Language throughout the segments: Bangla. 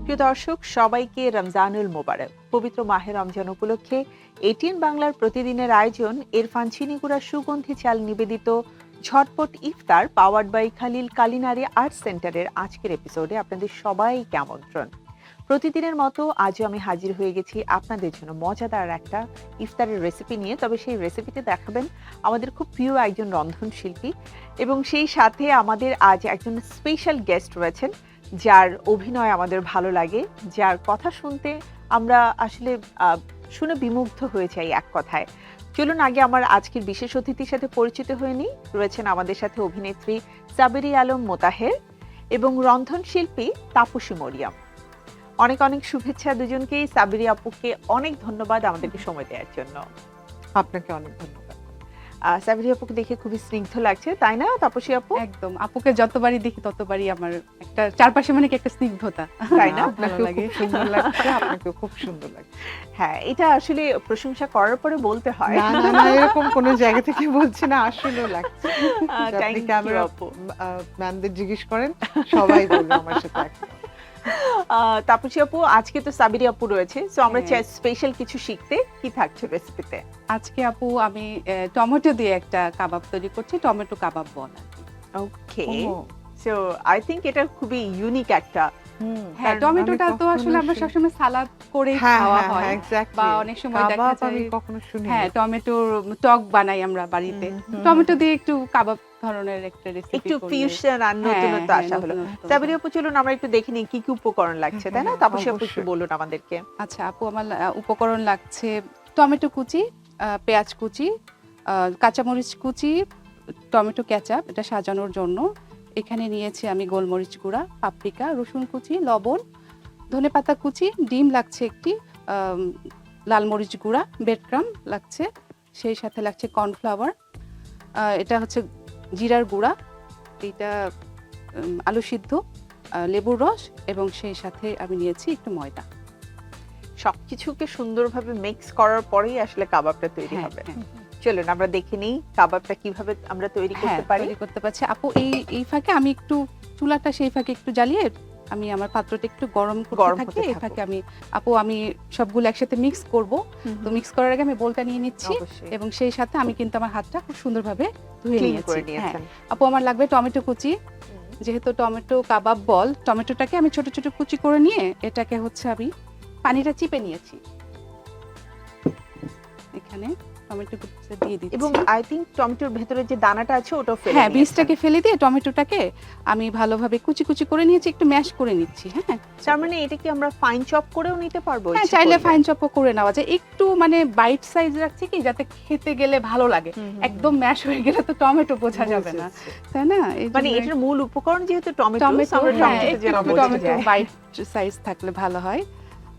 প্রিয় দর্শক, সবাইকে রমজানুল মোবারক। পবিত্র মাহে রমজান উপলক্ষে এটিএন বাংলার প্রতিদিনের আয়োজন ইরফান চিনিগুড়া সুগন্ধি চাল নিবেদিত ঝটপট ইফতার powered by Khalil culinary art সেন্টারের আজকের এপিসোডে আপনাদের সবাইকে আমন্ত্রণ। প্রতিদিনের মতো আজও আমি হাজির হয়ে গেছি আপনাদের জন্য মজাদার একটা ইফতারের রেসিপি নিয়ে। তবে সেই রেসিপিতে দেখাবেন আমাদের খুব প্রিয় একজন রন্ধনশিল্পী, এবং সেই সাথে আমাদের আজ একজন স্পেশাল গেস্ট রয়েছেন যার অভিনয় আমাদের ভালো লাগে, যার কথা শুনতে আমরা আসলে শুনে বিমুগ্ধ হয়ে যাই এক কথায়। চলুন আগে আমার আজকের বিশেষ অতিথির সাথে পরিচিত হয়ে নিই। রয়েছেন আমাদের সাথে অভিনেত্রী সাবেরি আলম মোতাহের এবং রন্ধনশিল্পী তাপসী মরিয়ম। অনেক অনেক শুভেচ্ছা দুজনকেই। সাবেরি আপুকে অনেক ধন্যবাদ আমাদেরকে সময় দেওয়ার জন্য। আপনাকে অনেক ধন্যবাদ। সাবেরি আপুকে দেখে খুবই স্নিগ্ধ লাগছে, তাই না তাপসী আপু? একদম, আপুকে যতবারই দেখি ততবারই আমার একটা চারপাশে মানে কি একটা স্নিগ্ধতা, তাই না? ভালো লাগে, সুন্দর লাগছে, আপনাকেও খুব সুন্দর লাগছে। হ্যাঁ, এটা আসলে প্রশংসা করার পরে বলতে হয়। না না না, এরকম কোনো জায়গা থেকে বলছি না, আসলেও লাগছে। Thank আপনি you, ক্যামেরা আপু। ম্যানদের জিজ্ঞেস করেন, সবাই বলবে আমার সাথে একমত। তাপসী আপু, আজকে তো সাবিরি আপু রয়েছে, সো আমরা হ্যাঁ। চাই স্পেশাল কিছু শিখতে। কি থাকছে রেসিপিতে? আজকে আপু আমি টমেটো দিয়ে একটা কাবাব তৈরি করছি, টমেটো কাবাব বল আর কি। ওকে, ও, সো আই থিংক এটা খুবই ইউনিক একটা। হ্যাঁ, কারণ টমেটোটা আমি তো আসলে কখনো আমরা শুনি- সবসময় সালাদ করে হ্যাঁ খাওয়া হ্যাঁ হয়, হ্যাঁ, exactly। বা অনেক সময় দেখা কাবাব যায় আমি কখনো শুনি হ্যাঁ টমেটোর টক বানাই আমরা বাড়িতে, টমেটো দিয়ে একটু কাবাব ধরনের একটা রেসিপি একটু ফিউশন আর নতুনত্ব আসা হলো। সাবিরি আপু, চলুন আমরা একটু দেখে নিই কি কি উপকরণ লাগছে, তাই না? হ্যাঁ, তাপসী আপু একটু অবশ্যই। বলুন আমাদেরকে। আচ্ছা আপু, আমার উপকরণ লাগছে টমেটো কুচি, পেঁয়াজ কুচি, কাঁচামরিচ কুচি, টমেটো কেচাপ এটা সাজানোর জন্য। এখানে নিয়েছি আমি গোলমরিচ গুঁড়া, পাপরিকা, রসুন কুচি, লবণ, ধনেপাতা কুচি, ডিম লাগছে একটি, লাল মরিচ গুঁড়া, ব্রেডক্রাম লাগছে, সেই সাথে লাগছে কর্নফ্লাওয়ার, এটা হচ্ছে জিরার গুঁড়া, এটা আলু সিদ্ধ, লেবুর রস, এবং সেই সাথে আমি নিয়েছি একটু ময়দা। সবকিছুকে সুন্দরভাবে মিক্স করার পরেই আসলে কাবাবটা তৈরি হ্যাঁ, হবে। হ্যাঁ। চলুন আমরা দেখে নিই কাবাবটা কিভাবে আমরা তৈরি হ্যাঁ, করতে পারি। তৈরি করতে পারছি আপু। এই ফাঁকে আমি একটু চুলাটা সেই ফাঁকে একটু জ্বালিয়ে আমি আমার পাত্রটা একটু গরম গরম করতে হতে থাকি। এই থাকুক। ফাঁকে আমি সবগুলো একসাথে মিক্স করব। তো মিক্স করার আগে আমি বোলটা নিয়ে নিচ্ছি, অবশ্যই এবং সেই সাথে আমি কিন্তু আমার হাতটা খুব সুন্দরভাবে ধুয়ে ক্লিন নিয়েছি। করে হ্যাঁ নিয়েছেন। আপু, আমার লাগবে টমেটো কুচি। যেহেতু টমেটো কাবাব বল, টমেটোটাকে আমি ছোট ছোট কুচি করে নিয়ে এটাকে হচ্ছে আমি পানিটা চিপে নিয়েছি। এখানে টমেটো কুচি দিয়ে দিচ্ছি, এবং আই থিংক টমেটোর ভেতরে যে দানাটা আছে ওটাও ফেলে হ্যাঁ নিয়েছেন। বীজটাকে ফেলে দিয়ে টমেটোটাকে আমি ভালোভাবে কুচি কুচি করে নিয়েছি, একটু ম্যাশ করে নিচ্ছি। হ্যাঁ তার মানে এটা কি আমরা ফাইন চপ করেও নিতে পারবো? হ্যাঁ, ইচ্ছে চাইলে করলে? ফাইন চপও করে নেওয়া যায়। একটু মানে বাইট সাইজ রাখছি কি যাতে খেতে গেলে ভালো লাগে। একদম ম্যাশ হয়ে গেলে তো টমেটো বোঝা যাবে না, বুঝেছি। তাই না? এই মানে জন্য এটার মূল উপকরণ যেহেতু টমেটো, টমেটো, আমরা হ্যাঁ, টমেটোটা একটু যেন একটু বোঝা টমেটো যায়। বাইট সাইজ থাকলে ভালো হয়।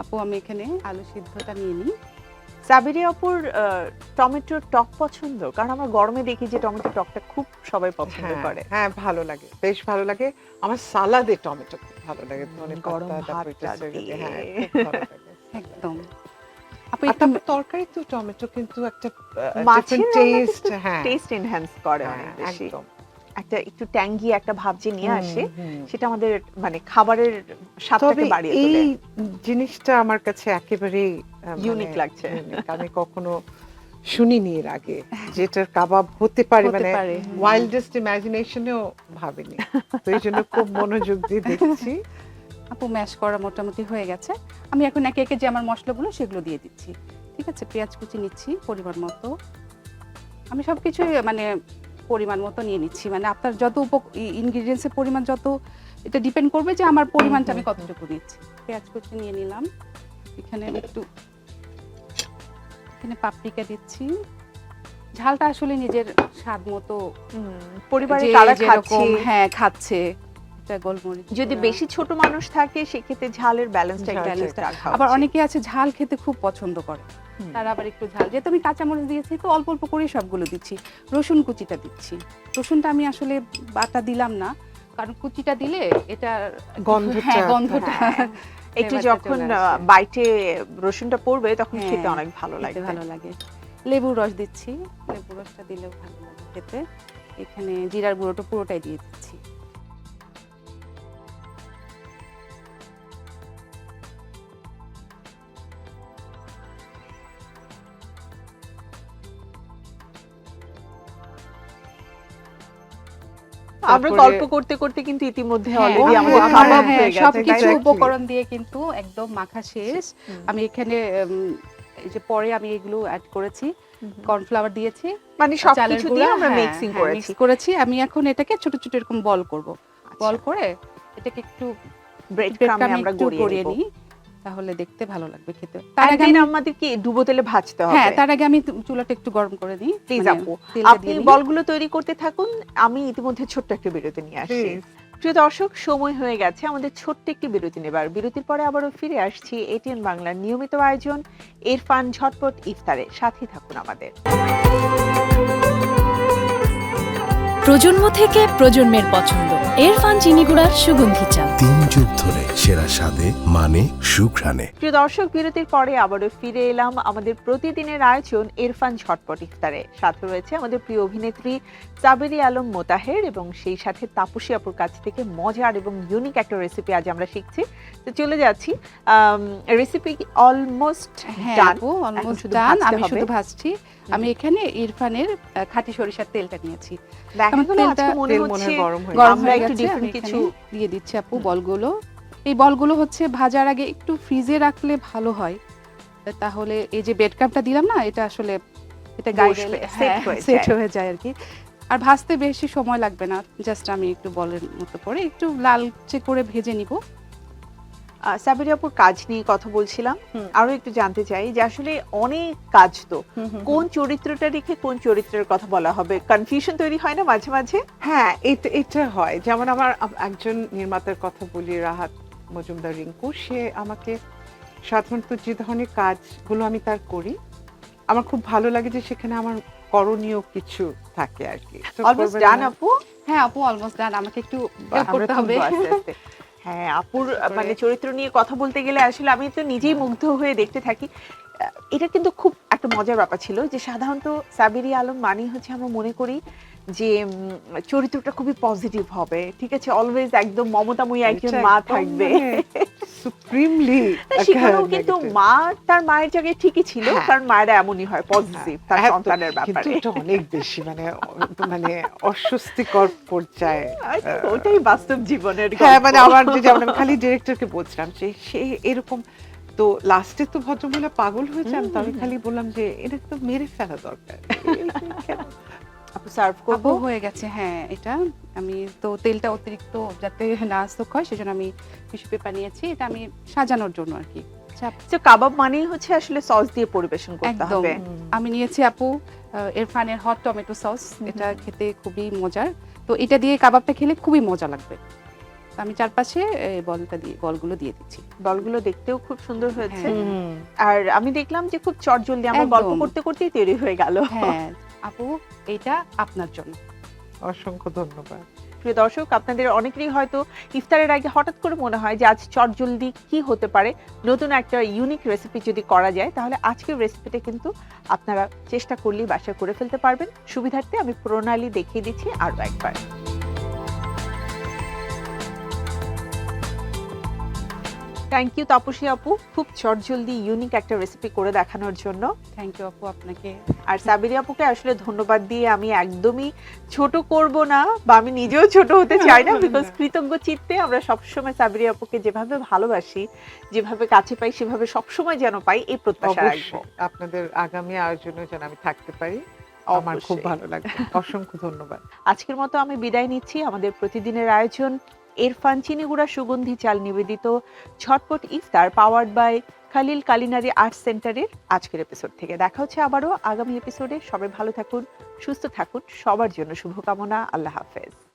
আপু, আমি এখানে আলু সিদ্ধটা নিয়ে নিই। সাবিরি আপুর টমেটোর টক পছন্দ? কারণ আমরা গরমে দেখি যে টমেটো টকটা খুব সবাই পছন্দ হ্যাঁ, করে। হ্যাঁ, ভালো লাগে, বেশ ভালো লাগে। আমার সালাদে টমেটো খুব ভালো লাগে, ধনে গরম পাতা, তারপর ভাতটা এটা ছেড়ে দিয়ে, দিয়ে। হ্যাঁ, খুব ভালো লাগে। একদম আপু, আর একটু তারপর তরকারি তো টমেটো কিন্তু একটা মাছের টেস্ট, হ্যাঁ টেস্ট এনহ্যান্স করে হ্যাঁ, অনেক বেশি। একদম। একটা একটু ট্যাঙ্গি একটা ভাব যে নিয়ে আসে, হুম। সেটা আমাদের মানে খাবারের স্বাদটাকে তবে বাড়িয়ে এই তোলে। জিনিসটা আমার কাছে একেবারেই Unique লাগছে। আমি কখনো শুনিনি এর আগে, যেটার কাবাব হতে পারে, হতে মানে পারে। ওয়াইল্ডেস্ট ইমাজিনেশনেও ভাবিনি। তো এই জন্য খুব মনোযোগ দিয়ে দেখছি। আপু, ম্যাশ করা মোটামুটি হয়ে গেছে। আমি এখন একে একে যে আমার মশলাগুলো সেগুলো দিয়ে দিচ্ছি। ঠিক আছে, পেঁয়াজ কুচি নিচ্ছি পরিমাণ মতো। আমি সবকিছু মানে পরিমাণ মতো নিয়ে নিচ্ছি, মানে আপনার যত ইনগ্রিডিয়েন্টসের পরিমাণ যত, এটা ডিপেন্ড করবে যে আমার পরিমাণটা আমি কতটুকু নিচ্ছি। পেঁয়াজ কুচি নিয়ে নিলাম। এখানে এখানে পাপরিকা দিচ্ছি। ঝালটা আসলে নিজের স্বাদ মতো, পরিবারে যে কারা যেরকম খাচ্ছে, হ্যাঁ খাচ্ছে। এটা গোলমরিচ যদি গুঁড়া। বেশি ছোট মানুষ থাকে সেক্ষেত্রে ঝালের ব্যালেন্সটা একটু Balance টা। ঠিকঠাক হওয়া আবার উচিত। অনেকে আছে ঝাল খেতে খুব পছন্দ করে, তারা আবার একটু ঝাল, যেহেতু আমি কাঁচামরিচ দিয়েছি তো অল্প অল্প করে সবগুলো দিচ্ছি। রসুন কুচিটা দিচ্ছি। রসুনটা আমি আসলে বাটা দিলাম না, কারণ কুচিটা দিলে এটা গন্ধটা, হ্যাঁ গন্ধটা হ্যাঁ, একটু flavorটা যখন চলে আসে। বাইটে রসুনটা পড়বে তখন হ্যাঁ, খেতে অনেক ভালো খেতে লাগবে। ভালো লাগে। লেবুর রস দিচ্ছি, লেবুর রসটা দিলেও ভালো লাগে খেতে। এখানে জিরার গুঁড়োটা পুরোটাই দিয়ে দিচ্ছি। আমরা তারপরে- গল্প করতে করতে কিন্তু ইতিমধ্যে হ্যাঁ, অলরেডি হ্যাঁ, আমাদের হ্যাঁ, খাওয়া হ্যাঁ, হয়ে গেছে সবকিছু তাই না? উপকরণ দিয়ে কিন্তু একদম মাখা শেষ। হুম। আমি এখানে এই যে পরে আমি এগুলো অ্যাড করেছি, হুম। কর্নফ্লাওয়ার দিয়েছি, মানে চালের সবকিছু দিয়ে গুঁড়া, আমরা হ্যাঁ, মিক্সিং হ্যাঁ, করেছি মিক্স করেছি। আমি এখন এটাকে ছোট ছোট এরকম বল করব। বল আচ্ছা, করে এটাকে একটু ব্রেড ব্রেড ক্রামে ক্রামে আমরা একটু গড়িয়ে গড়িয়ে নিব। নিই, তাহলে দেখতে ভালো লাগবে খেতে। তার আগে একদিন আমি আমাদের কি ডুবো তেলে ভাজতে হবে? হ্যাঁ, তার আগে আমি চুলাটা একটু গরম করে দিই, প্লিজ মানে আপু, তেলটা আপনি দিয়ে নিই। বলগুলো তৈরি করতে থাকুন, আমি ইতিমধ্যে ছোট্ট একটা বিরতি নিয়ে আসছি। Please. প্রিয় দর্শক, সময় হয়ে গেছে আমাদের ছোট্ট একটি বিরতি নেবার। বিরতির পরে আবারও ফিরে আসছি এটিএন বাংলার নিয়মিত আয়োজন ইরফান ঝটপট ইফতারে। সাথে থাকুন আমাদের। প্রজন্ম থেকে প্রজন্মের পছন্দ ইরফান চিনিগুড়ার সুগন্ধি চা। 3 যুগ ধরে সেরা স্বাদে মানে সুঘ্রাণে। প্রিয় দর্শক, বিরতির পরে আবারও ফিরে এলাম আমাদের প্রতিদিনের আয়োজন ইরফান ঝটপট ইফতারে। সাথে রয়েছে আমাদের প্রিয় অভিনেত্রী সাবেরি আলম মোতাহের এবং সেই সাথে তাপসী আপুর কাছ থেকে মজার এবং ইউনিক একটা রেসিপি আজ আমরা শিখছি। তো চলে যাচ্ছি, রেসিপি অলমোস্ট হ্যাঁ ডান। আপু, অলমোস্ট শুধু ডান। ভাজতে আমি হবে। শুধু ভাজছি। আমি এখানে ইরফানের খাঁটি সরিষার তেলটা নিয়েছি। দেখা আমার গেল তেলটা- আজকে মনে তেল মনে হচ্ছে হয় গরম হয়ে গরম আমরা হয়ে একটু গেছে, different আমি কিছু এখানে দিয়ে দিচ্ছি আপু বলগুলো। এই বলগুলো হচ্ছে ভাজার আগে একটু ফ্রিজে রাখলে ভালো হয়, তাহলে এই যে বেড ক্রামটা দিলাম না, এটা আসলে এটা গায়ে বসবে, গেলে set হয়ে সেট যায়। হয়ে যায় আর কি। আর ভাজতে বেশি সময় লাগবে না, জাস্ট আমি একটু বলের মতো করে একটু লালচে করে ভেজে নিব। সাবেরি আপুর কাজ নিয়ে কথা বলছিলাম। হুম। আরো একটু জানতে চাই যে আসলে অনেক কাজ তো, কোন চরিত্রটা রেখে কোন চরিত্রের কথা বলা হবে, কনফিউশন তৈরি হয় না মাঝে মাঝে? হ্যাঁ, এটা হয়। যেমন আমার একজন নির্মাতার কথা বলি, রাহাত মজুমদার রিঙ্কু। সে আমাকে সাধারণত যে ধরনের কাজগুলো আমি তার করি, আমার খুব ভালো লাগে যে সেখানে আমার করণীয় কিছু থাকে আর কি। তো অলমোস্ট করবেন ডান না? আপু। হ্যাঁ আপু, অলমোস্ট ডান। আমাকে একটু help আমরা করতে হবে। তুলবো আস্তে আস্তে। হ্যাঁ, আপুর মানে চরিত্র নিয়ে কথা বলতে গেলে আসলে আমি তো নিজেই মুগ্ধ হয়ে দেখতে থাকি। এটা কিন্তু খুব একটা মজার ব্যাপার ছিল যে সাধারণত সাবেরি আলম মানি হচ্ছে আমরা মনে করি যে চরিত্রটা খুবই পজিটিভ হবে, ঠিক আছে, অলওয়েজ একদম মমতাময়ী একজন এটা মা একদম থাকবে। সুপ্রিমলি সেখানেও কিন্তু মা তার মায়ের জায়গায় ঠিকই ছিল, হ্যাঁ। কারণ মায়েরা এমনই হয়, পজিটিভ তার সন্তানের কিন্তু ব্যাপারে। এটা অনেক বেশি মানে অস্বস্তিকর পর্যায়ে। ওটাই বাস্তব জীবনের হ্যাঁ, গল্প। মানে আমার যেমন আমি খালি ডিরেক্টরকে বলছিলাম যে সে এরকম, তো লাস্টে তো ভদ্রমহিলা পাগল হয়ে যান, তো আমি খালি বললাম যে এটা তো মেরে ফেলা দরকার। কেন? আপু সার্ভ করব। আপু হয়ে গেছে, হ্যাঁ। এটা আমি তো তেলটা অতিরিক্ত যাতে না স্তক হয় সেজন্য আমি টিস্যু পেপার নিয়েছি, এটা আমি সাজানোর জন্য আর কি। আচ্ছা, তো কাবাব মানেই হচ্ছে আসলে সস দিয়ে পরিবেশন করতে একদম। হবে। আমি নিয়েছি আপু ইরফানের হট টমেটো সস। এটা খেতে খুবই মজার, তো এটা দিয়ে কাবাবটা খেলে খুবই মজা লাগবে। তো আমি চারপাশে বলগুলো দিয়ে দিচ্ছি। বলগুলো দেখতেও খুব সুন্দর হয়েছে। হ্যাঁ। আর আমি দেখলাম যে খুব চটজলদি আমরা একদম। গল্প করতে করতেই তৈরি হয়ে গেল। হ্যাঁ আপু, এটা আপনার জন্য। অসংখ্য ধন্যবাদ। প্রিয় দর্শক, আপনাদের অনেকেরই হয়তো ইফতারের আগে হঠাৎ করে মনে হয় যে আজ চটজলদি কি হতে পারে, নতুন একটা ইউনিক রেসিপি যদি করা যায়, তাহলে আজকের রেসিপিটা কিন্তু আপনারা চেষ্টা করলেই বাসায় করে ফেলতে পারবেন। সুবিধার্থে আমি প্রণালী দেখিয়ে দিচ্ছি আরো একবার। থ্যাংক ইউ তাপসী আপু, খুব চটজলদি ইউনিক একটা রেসিপি করে দেখানোর জন্য। থ্যাংক ইউ আপু আপনাকে। আর সাবেরি আপুকে আসলে ধন্যবাদ দিয়ে আমি একদমই ছোট করব না, বা আমি নিজেও ছোট হতে চাই না, বিকজ কৃতজ্ঞ চিত্তে আমরা সবসময় সাবেরি আপুকে যেভাবে ভালোবাসি, যেভাবে কাছে পাই, সেভাবে সবসময় যেন পাই, এই প্রত্যাশা রাখবো। অবশ্যই আপনাদের আগামী আয়োজনে যেন আমি থাকতে পারি, আমার খুব অবশ্যই। ভালো লাগবে। অসংখ্য ধন্যবাদ। আজকের মতো আমি বিদায় নিচ্ছি। আমাদের প্রতিদিনের আয়োজন ইরফান চিনিগুড়া সুগন্ধি চাল নিবেদিত ঝটপট ইফতার powered by Khalil culinary art সেন্টারের আজকের এপিসোড থেকে। দেখা হচ্ছে আবারও আগামী এপিসোডে। সবাই ভালো থাকুন, সুস্থ থাকুন, সবার জন্য শুভকামনা। আল্লাহ হাফেজ।